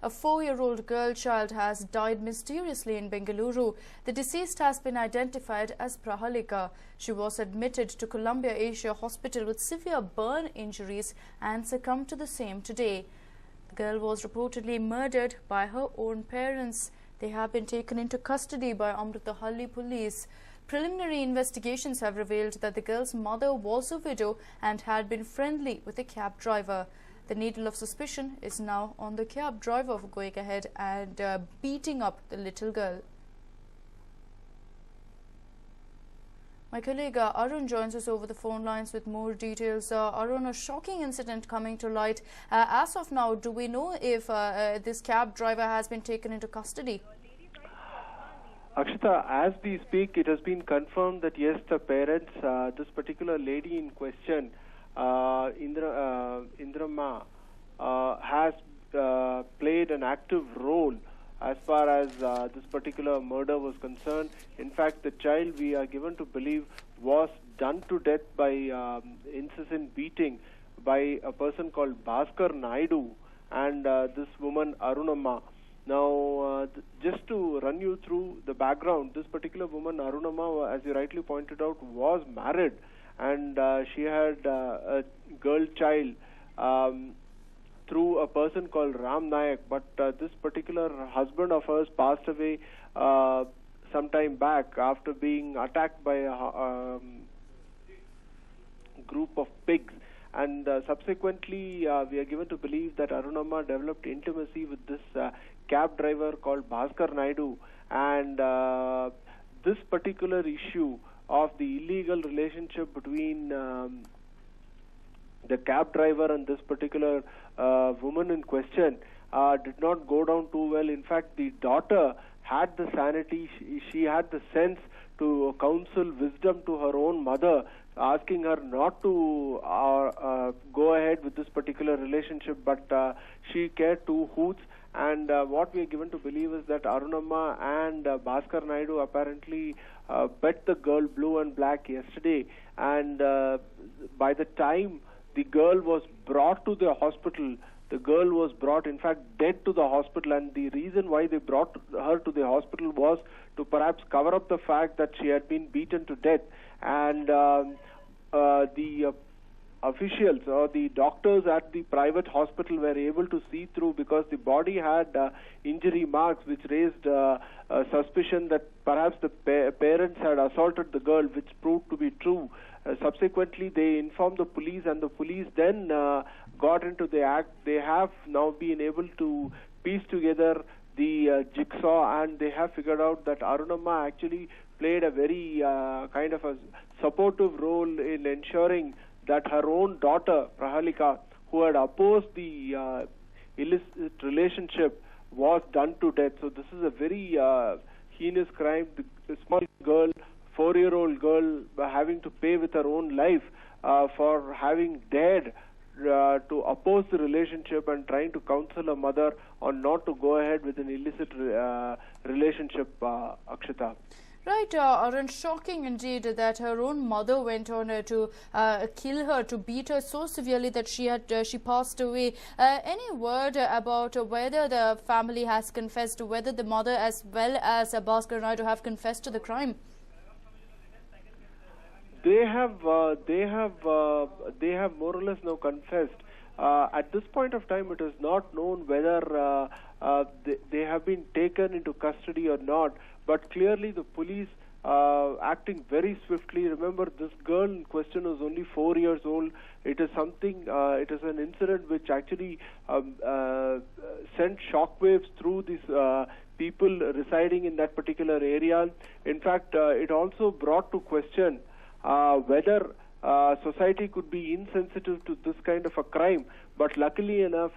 A 4-year-old girl child has died mysteriously in Bengaluru. The deceased has been identified as Prahalika. She was admitted to Columbia Asia Hospital with severe burn injuries and succumbed to the same today. The girl was reportedly murdered by her own parents. They have been taken into custody by Amritahalli police. Preliminary investigations have revealed that the girl's mother was a widow and had been friendly with the cab driver. The needle of suspicion is now on the cab driver for going ahead and beating up the little girl. My colleague Arun joins us over the phone lines with more details. Arun, a shocking incident coming to light. As of now, do we know if this cab driver has been taken into custody? Akshita, as we speak, it has been confirmed that yes, the parents, this particular lady in question, Indrama, has played an active role as far as this particular murder was concerned. In fact, the child, we are given to believe, was done to death by incessant beating by a person called Bhaskar Naidu and this woman Arunamma. Now, just to run you through the background, this particular woman, Arunamma, as you rightly pointed out, was married, and she had a girl child through a person called Ram Nayak. But this particular husband of hers passed away some time back after being attacked by a group of pigs. And subsequently, we are given to believe that Arunamma developed intimacy with this cab driver called Bhaskar Naidu. And this particular issue of the illegal relationship between the cab driver and this particular woman in question did not go down too well. In fact, the daughter had the sanity, she had the sense to counsel wisdom to her own mother, asking her not to go ahead with this particular relationship, but she cared two hoots. And what we are given to believe is that Arunamma and Bhaskar Naidu apparently bet the girl blue and black yesterday. And by the time the girl was brought to the hospital, the girl was brought, in fact, dead to the hospital. And the reason why they brought her to the hospital was to perhaps cover up the fact that she had been beaten to death. And the officials or the doctors at the private hospital were able to see through, because the body had injury marks, which raised suspicion that perhaps the parents had assaulted the girl, which proved to be true. Subsequently, they informed the police, and the police then got into the act. They have now been able to piece together the jigsaw, and they have figured out that Arunamma actually played a very kind of a supportive role in ensuring that her own daughter, Prahalika, who had opposed the illicit relationship, was done to death. So this is a very heinous crime. The small girl, 4-year-old girl, having to pay with her own life for having dared to oppose the relationship and trying to counsel her mother on not to go ahead with an illicit relationship, Akshita. Right, Arun, shocking indeed that her own mother went on to kill her, to beat her so severely that she passed away. Any word about whether the family has confessed, whether the mother as well as Bhaskar Naidu have confessed to the crime? They have more or less now confessed. At this point of time, it is not known whether they have been taken into custody or not. But clearly, the police acting very swiftly. Remember, this girl in question was only 4 years old. It is something. It is an incident which actually sent shockwaves through these people residing in that particular area. In fact, it also brought to question whether society could be insensitive to this kind of a crime. But luckily enough,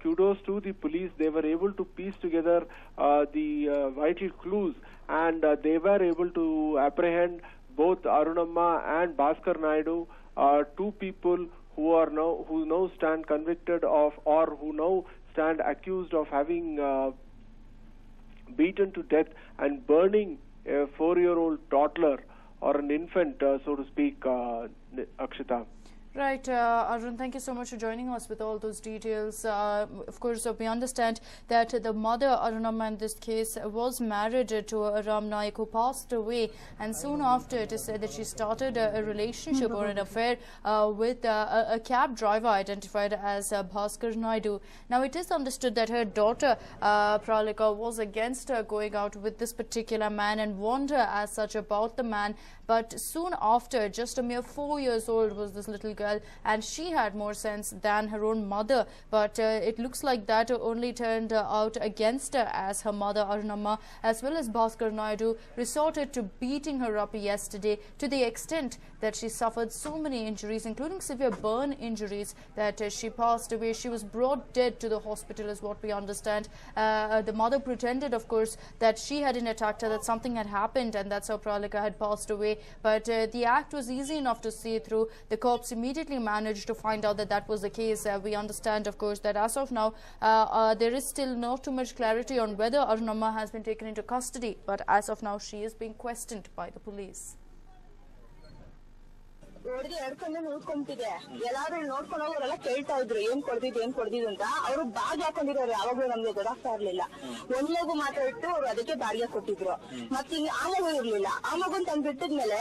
kudos to the police. They were able to piece together the vital clues, and they were able to apprehend both Arunamma and Bhaskar Naidu, two people who now stand convicted of, or who now stand accused of having beaten to death and burning a 4-year-old toddler or an infant, so to speak, Akshita. Right, Arjun, thank you so much for joining us with all those details. Of course, we understand that the mother, Arunamma, in this case, was married to Ram Naik, who passed away, and soon after it is said that she started a relationship or an affair with a cab driver identified as Bhaskar Naidu. Now, it is understood that her daughter, Prahalika, was against going out with this particular man and warned her as such about the man. But soon after, just a mere 4 years old was this little girl, and she had more sense than her own mother. But it looks like that only turned out against her, as her mother Arunamma as well as Bhaskar Naidu resorted to beating her up yesterday, to the extent that she suffered so many injuries, including severe burn injuries, that she passed away. She was brought dead to the hospital, is what we understand. The mother pretended, of course, that she hadn't attacked her, that something had happened, and that's how Prahalika had passed away. But the act was easy enough to see through. The cops immediately managed to find out that that was the case. We understand, of course, that as of now, there is still not too much clarity on whether Arunamma has been taken into custody. But as of now, she is being questioned by the police. ಹೊಡೆದು ಎಡ್ಕೊಂಡೆ ನೋಡ್ಕೊಂಬಿಟ್ಟಿದೆ. ಎಲ್ಲಾರು ನೋಡ್ಕೊಂಡು ಹೋಗೋರೆಲ್ಲ ಕೇಳ್ತಾ ಇದ್ರು ಏನ್ ಕೊಡ್ದಿದ್ದು ಅಂತ. ಅವ್ರು ಬಾಗ್ ಹಾಕೊಂಡಿರೋರು, ಯಾವಾಗ್ಲೂ ನಮ್ಗೆ ಗೊತ್ತಾಗ್ತಾ ಇರ್ಲಿಲ್ಲ. ಒಂದ್ ಮಗು ಮಾತ್ರ ಇಟ್ಟು ಅವ್ರು ಅದಕ್ಕೆ ಬಾಡಿಗೆ ಕೊಟ್ಟಿದ್ರು. ಮತ್ತೆ ಹಿಂಗೆ ಆ ಮಗು ಇರ್ಲಿಲ್ಲ. ಆ ಮಗುನ್ ತಂದು ಬಿಟ್ಟಿದ್ಮೇಲೆ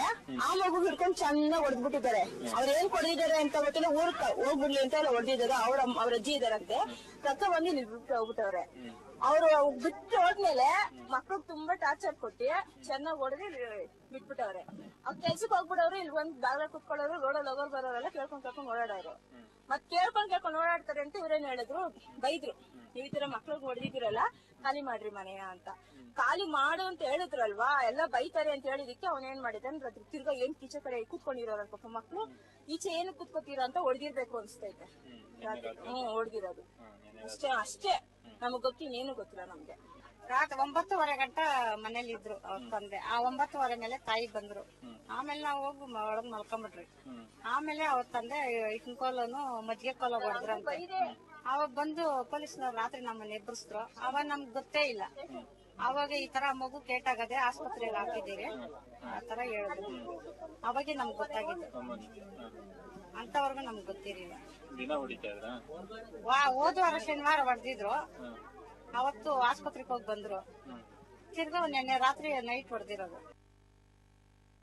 ಆ ಮಗು ಹಿಡ್ಕೊಂಡು ಚೆನ್ನಾಗಿ ಹೊಡೆದ್ಬಿಟ್ಟಿದ್ದಾರೆ. ಅವ್ರು ಏನ್ ಕೊಡ್ದಿದ್ದಾರೆ ಅಂತ ಗೊತ್ತಿಲ್ಲ, ಊರ್ಕ ಹೋಗ್ಬಿಡ್ಲಿ ಅಂತ ಎಲ್ಲ ಹೊಡೆದಿದ್ದಾರೆ. ಅವ್ರ ಅಜ್ಜಿ ಇದಾರಂತೆ, ರಕ್ತ ಬಂದು ನಿಲ್ಬಿಟ್ಟು ಹೋಗ್ಬಿಟ್ಟವ್ರೆ. ಅವ್ರು ಬಿಟ್ಟು ಹೋದ್ಮೇಲೆ ಮಕ್ಳಿಗೆ ತುಂಬಾ ಟಾರ್ಚರ್ ಕೊಟ್ಟಿ ಚೆನ್ನಾಗಿ ಹೊಡೆದಿ ಬಿಟ್ಬಿಟ್ಟವ್ರೆ. ಅವ್ರು ಕೆಲ್ಸಕ್ಕೆ ಹೋಗ್ಬಿಡವ್ರು, ಇಲ್ಲಿ ಬಂದ್ ಬಾಗ್ಲ ಕುತ್ಕೊಳ್ಳೋರು, ರೋಡಲ್ಲಿ ಹೋಗೋರು ಬರೋರೆಲ್ಲ ಕೇಳ್ಕೊಂಡ್ ಓಡಾಡೋರು. ಮತ್ ಕೇಳ್ಕೊಂಡ್ ಓಡಾಡ್ತಾರೆ ಅಂತ ಇವ್ರೇನ್ ಹೇಳಿದ್ರು, ಬೈದ್ರು, ನೀವ್ ಈ ತರ ಮಕ್ಳಿಗೆ ಹೊಡೆದಿದ್ದೀರಲ್ಲ, ಖಾಲಿ ಮಾಡ್ರಿ ಮನೆಯ ಅಂತ. ಖಾಲಿ ಮಾಡು ಅಂತ ಹೇಳಿದ್ರಲ್ವಾ, ಎಲ್ಲ ಬೈತಾರೆ ಅಂತ ಹೇಳಿದಕ್ಕೆ ಅವ್ನ ಏನ್ ಮಾಡಿದಾನೆ, ತಿರ್ಗಾ ಏನ್ ಈಚೆ ಕಡೆ ಕೂತ್ಕೊಂಡಿರೋರ ಪಾಪ ಮಕ್ಳು, ಈಚೆ ಏನು ಕೂತ್ಕೋತೀರ ಅಂತ ಹೊಡೆದಿರ್ಬೇಕು ಅನ್ಸ್ತೈತೆ. ಹೊಡೆದಿರೋದು ಅಷ್ಟೇ ನಮಗ್ ಗೊತ್ತಿನ್ನೇನು ಗೊತ್ತಿಲ್ಲ ನಮ್ಗೆ. ರಾತ್ರಿ 9:30 ಗಂಟೆ ಮನೇಲಿ ಇದ್ರು ಅವ್ರ ತಂದೆ. ಆ 9:30 ಮೇಲೆ ತಾಯಿ ಬಂದ್ರು. ಆಮೇಲೆ ನಾವು ಹೋಗಿ ಒಳಗ್ ಮಲ್ಕೊಂಡ್ಬಿಟ್ರಿ. ಆಮೇಲೆ ಅವ್ರ ತಂದೆ ಇಟ್ನ ಕೋಲನು ಮಜ್ಜಿಗೆ ಕೋಲ ಹೊಡೆದ್ರಂತ. ಅವಾಗ ಬಂದು ಪೊಲೀಸ್ನವ್ರು ರಾತ್ರಿ ನಮ್ಮನ್ನ ಎಬ್ಬರಿಸಿದ್ರು. ಅವಾಗ ನಮ್ಗೆ ಗೊತ್ತೇ ಇಲ್ಲ. ಅವಾಗ ಈ ತರ ಮಗು ಕೇಟಾಗದೆ ಆಸ್ಪತ್ರೆಗೆ ಹಾಕಿದ್ದೀರಿ ಆತರ ಹೇಳಿದ್ರು. ಅವಾಗೆ ನಮ್ಗೆ ಗೊತ್ತಾಗಿದ್ದು. ಅಂತವರೆಗೂ ನಮ್ಗೆ ಗೊತ್ತಿರಲಿಲ್ಲ. ಹೋದ ವಾರ ಶನಿವಾರ ಹೊಡೆದಿದ್ರು. ಅವತ್ತು ಆಸ್ಪತ್ರೆಗೆ ಹೋಗಿ ಬಂದ್ರು. ತಿರ್ಗಾ ನೆನ್ನೆ ರಾತ್ರಿ ನೈಟ್ ಹೊಡೆದಿರೋದು.